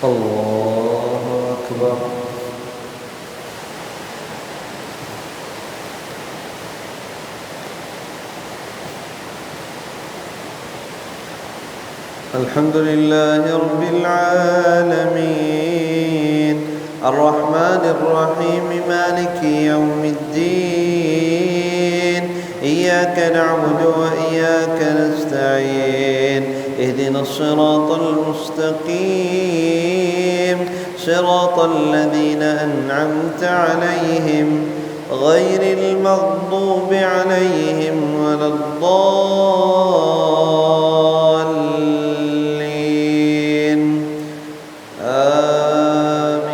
الله أكبر. الحمد لله رب العالمين الرحمن الرحيم مالك يوم الدين إياك نعبد وإياك نستعين اهدنا الصراط المستقيم صراط الذين أنعمت عليهم غير المغضوب عليهم ولا الضالين آمين.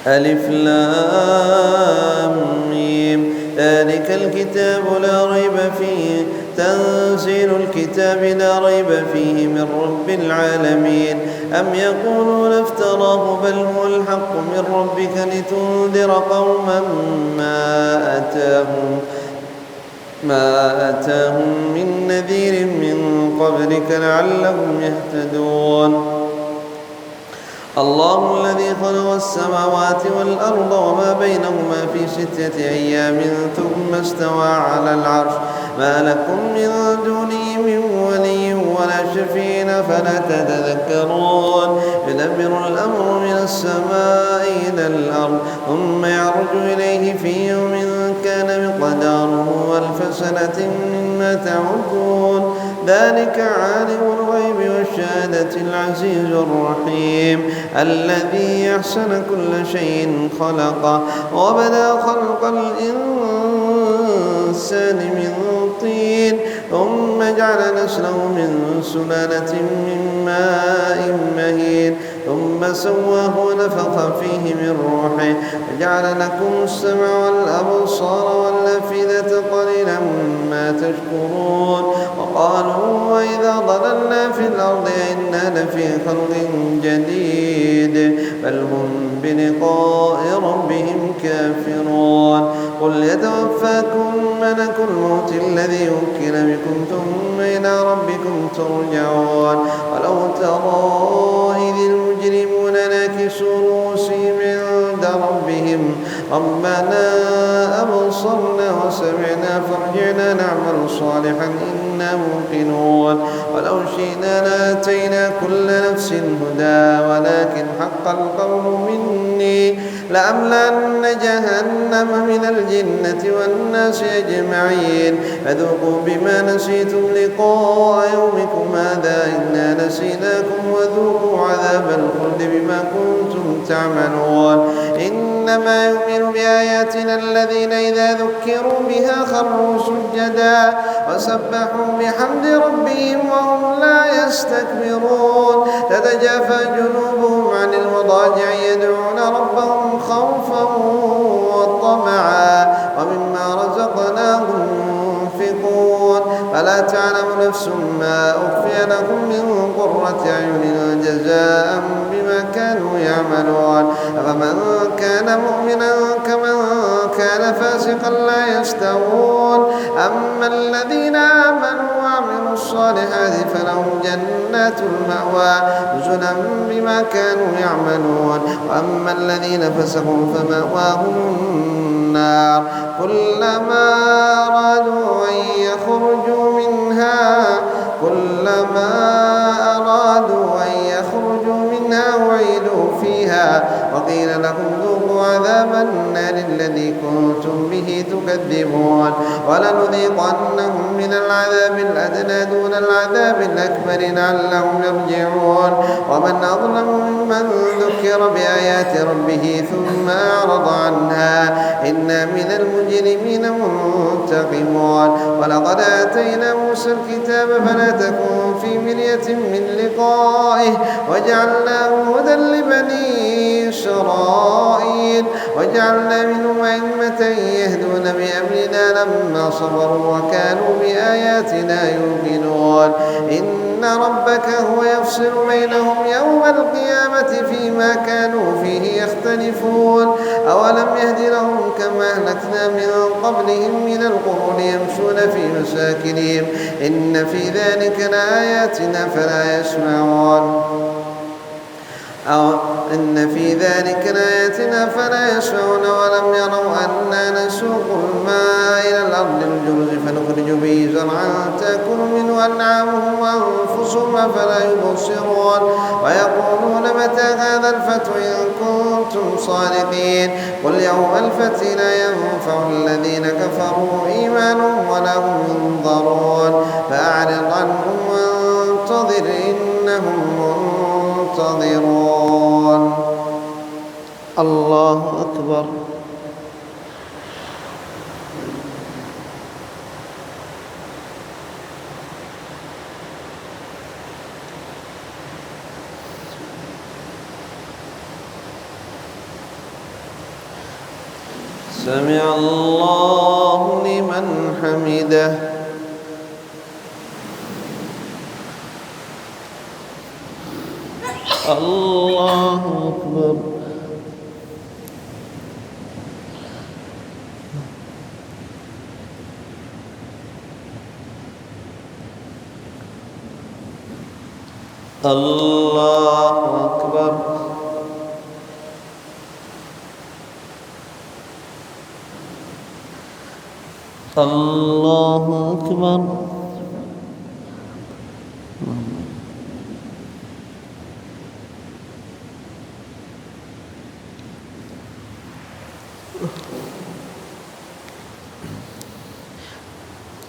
ألف لام ميم ذلك الكتاب لا ريب فيه تنزيل الكتاب لا ريب فيه من رب العالمين. أم يقولون افتراه بل هو الحق من ربك لتنذر قوما ما أتاهم من نذير من قبلك لعلهم يهتدون. الله الذي خلق السماوات والأرض وما بينهما في 6 أيام ثم استوى على العرش ما لكم من دونه من ولي ولا شفيع فلا تتذكرون. يدبر الأمر من السماء إلى الأرض ثم يعرج إليه في يوم كان مقداره 1000 سنة مما تعدون. ذلك عالم الغيب والشهادة العزيز الرحيم الذي أحسن كل شيء خلقه وبدأ خلق الإنسان من طين ثم جعل نسله من سلالة من ماء مهين ثم سواه ونفخ فيه من روحه وجعل لكم السمع والأبصار والأفئدة قليلا ما تشكرون. وقالوا وإذا ضللنا في الأرض إنا لفي خلق جديد بل هم بلقاء ربهم كافرون. قل يتوفاكم ملك الموت الذي وكل بكم ثم إلى ربكم ترجعون. ولو ترى إذ المجرمون ناكسوا رؤوسهم عند ربهم ربنا أبصرنا وسمعنا فارجعنا نعمل صالحا إنا موقنون. ولو شئنا لآتينا كل نفس هدى ولكن حق القول مني لأملأن جهنم من الجنة والناس أجمعين فذوقوا بما نسيتم لقاء يومكم هذا إنا نسيناكم وذوقوا عذاب الخلد بما كنتم تعملون. إنما يؤمن بآياتنا الذين إذا ذكروا بها خروا سجدا وسبحوا بحمد ربهم وهم لا يستكبرون. تتجافى جنوبهم عن المضاجع يدعون ربهم خوفا وطمعا ومما رزقناهم ينفقون. فلا تعلم نفس ما أخفي لهم من قرة أعين جزاء بما كانوا يعملون. أفمن كان مؤمنا كمن كان فاسقا لا يستوون. أما الذين آمنوا وعملوا الصالحات فلهم جنات المأوى نزلا بما كانوا يعملون. وأما الذين فسقوا فمأواهم النار كلما أرادوا أن يخرجوا منها أعيدوا فيها وقيل لهم ذوقوا عذاب النار الذي كنتم به تكذبون. ولنذيقنهم من العذاب الأدنى دون العذاب الأكبر لعلهم يرجعون. ومن أظلم ممن ذكر بآيات ربه ثم أعرض عنها إنا من المجرمين منتقمون. ولقد آتينا موسى الكتاب فلا تكن في مرية من لقائه وجعلناه هدى لبني إسرائيل وجعلنا منهم أئمة يهدون بأمرنا لما صبروا وكانوا بآياتنا يوقنون إن ربك هو يفصل بينهم يوم القيامة فيما كانوا فيه يختلفون أولم يهد لهم كما أهلكنا من قبلهم من القرون يمشون في مساكنهم إن في ذلك لآيات فلا يسمعون فلا يسمعون ولم يروا أنا نسوق الماء إلى الأرض الجرز فنخرج به زرعا تأكل منه أنعامهم وأنفسهم فلا يبصرون ويقولون متى هذا الفتح إن كنتم صادقين قل يوم الفتح لا ينفع الذين كفروا إيمانهم ولا هم ينظرون فأعرض عنهم وانتظر إنهم منتظرون. الله أكبر. سمع الله لمن حمده. الله أكبر. الله أكبر. الله أكبر.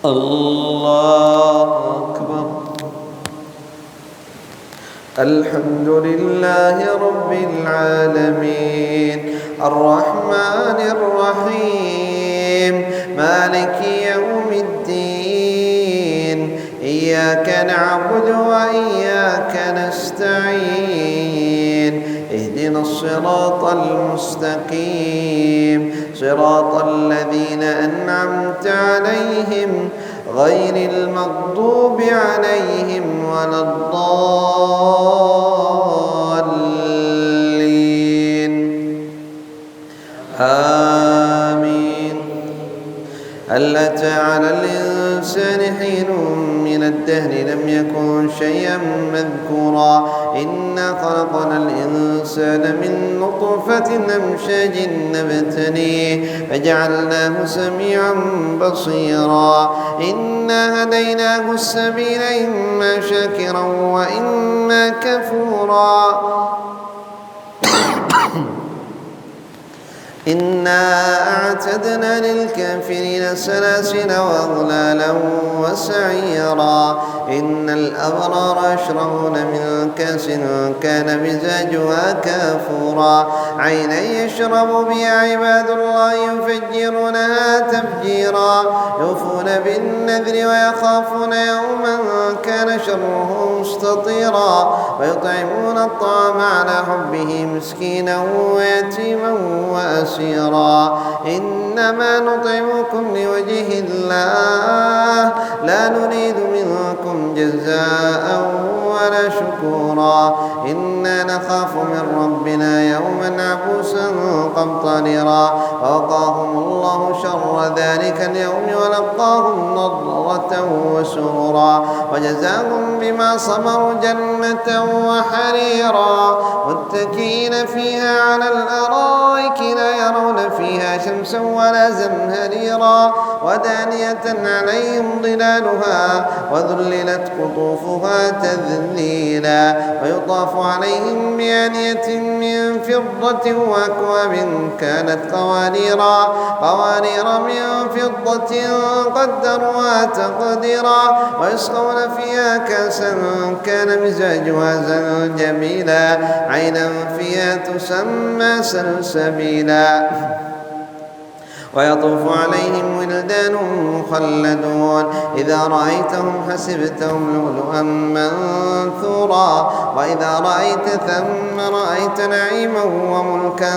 الله أكبر. الحمد لله رب العالمين الرحمن الرحيم مالك يوم الدين إياك نعبد وإياك نستعين اهدنا الصراط المستقيم صراط الذين أنعمت عليهم غير المغضوب عليهم ولا الضالين آمين. هل أتى على الإنسان حين من الدهر لم يكن شيئا مذكورا إنا خلقنا الإنسان من نطفة أمشاج نبتليه فجعلناه سميعا بصيرا إنا هديناه السبيل إما شاكرا وإما كفورا إنا أعتدنا للكافرين سلاسل وأغلالا وسعيرا إن الأبرار يشربون من كأس كان مزاجها كافورا عينا يشرب بها عباد الله يفجرونها تفجيرا يوفون بالنذر ويخافون يوما كان شره مستطيرا ويطعمون الطعام على حبه مسكينا ويتيما وأسيرا إنما نطعمكم لوجه الله لا نريد منكم جزاء ولا شكورا إنا نخاف من ربنا يوما عبوسا قمطريرا ووقاهم الله شر ذلك اليوم ولقاهم نضرة وسرورا وجزاهم بما صبروا جنة وحريرا متكئين فيها على الأرائك لا يرون فيها شمسا ولا زمهريرا ودانية عليهم ظلالها وذللت قطوفها تذليلا ويطاف عليهم بآنية من فضة وأكواب كانت قوارير من فضة قدروها تقديرا ويسقون فيها كأسا كان مزاجها زنجبيلا عينا فيها تسمى سلسبيلا ويطوف عليهم ولدان مخلدون إذا رأيتهم حسبتهم لؤلؤا منثورا وإذا رأيت ثم رأيت نعيما وملكا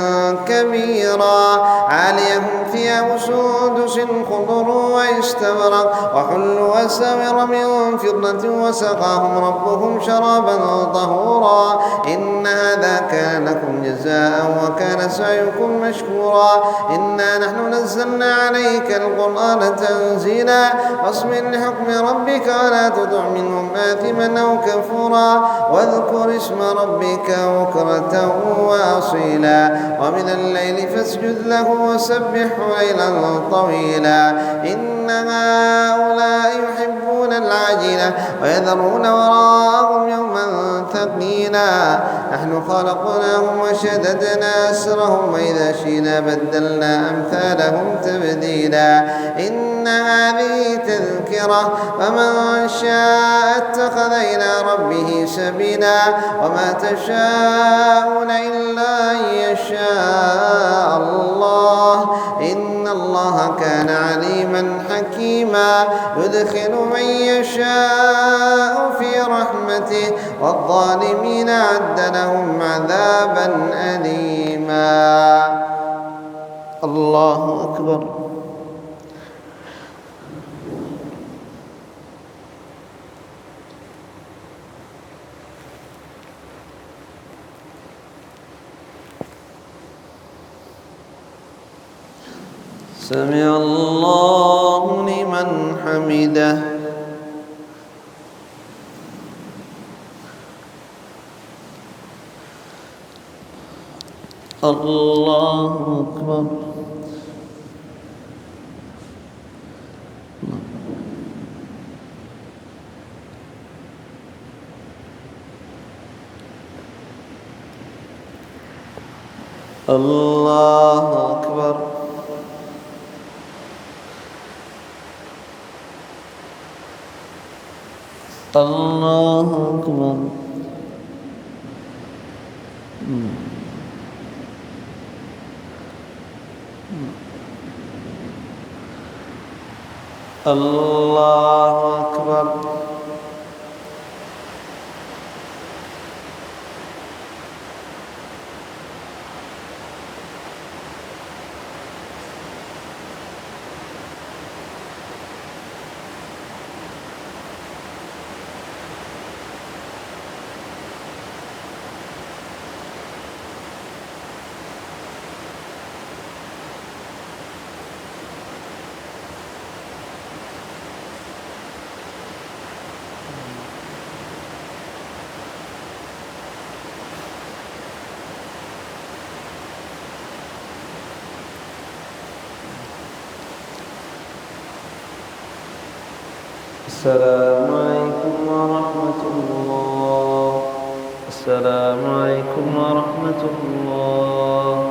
كبيرا عاليهم ثياب سندس خضر واستبرق وحلوا أساور من فضة وسقاهم ربهم شرابا طهورا إن هذا كان لكم جزاء وكان سعيكم مشكورا إنا نحن نزلنا عليك القرآن تنزيلا فاصبر لحكم ربك ولا تطع منهم آثما أو كفورا واذكر اسم ربك بكرة وأصيلا ومن الليل فاسجد له وسبحه ليلا طويلا إن هؤلاء يحبون العاجلة ويذرون وراءهم يوما ثقيلا نحن خلقناهم وشددنا أسرهم وإذا شئنا بدلنا أمثالهم تبديلا إن هذه تذكرة فمن شاء اتخذ إلى ربه سبيلا وما تشاءون إلا أن يشاء الله إن الله كان عليما حكيما يدخل من يشاء في رحمته والظالمين أعد لهم عذابا أليما. الله أكبر. سمع الله لمن حمده. الله أكبر. الله أكبر. الله أكبر. الله أكبر. السلام عليكم ورحمة الله. السلام عليكم ورحمة الله.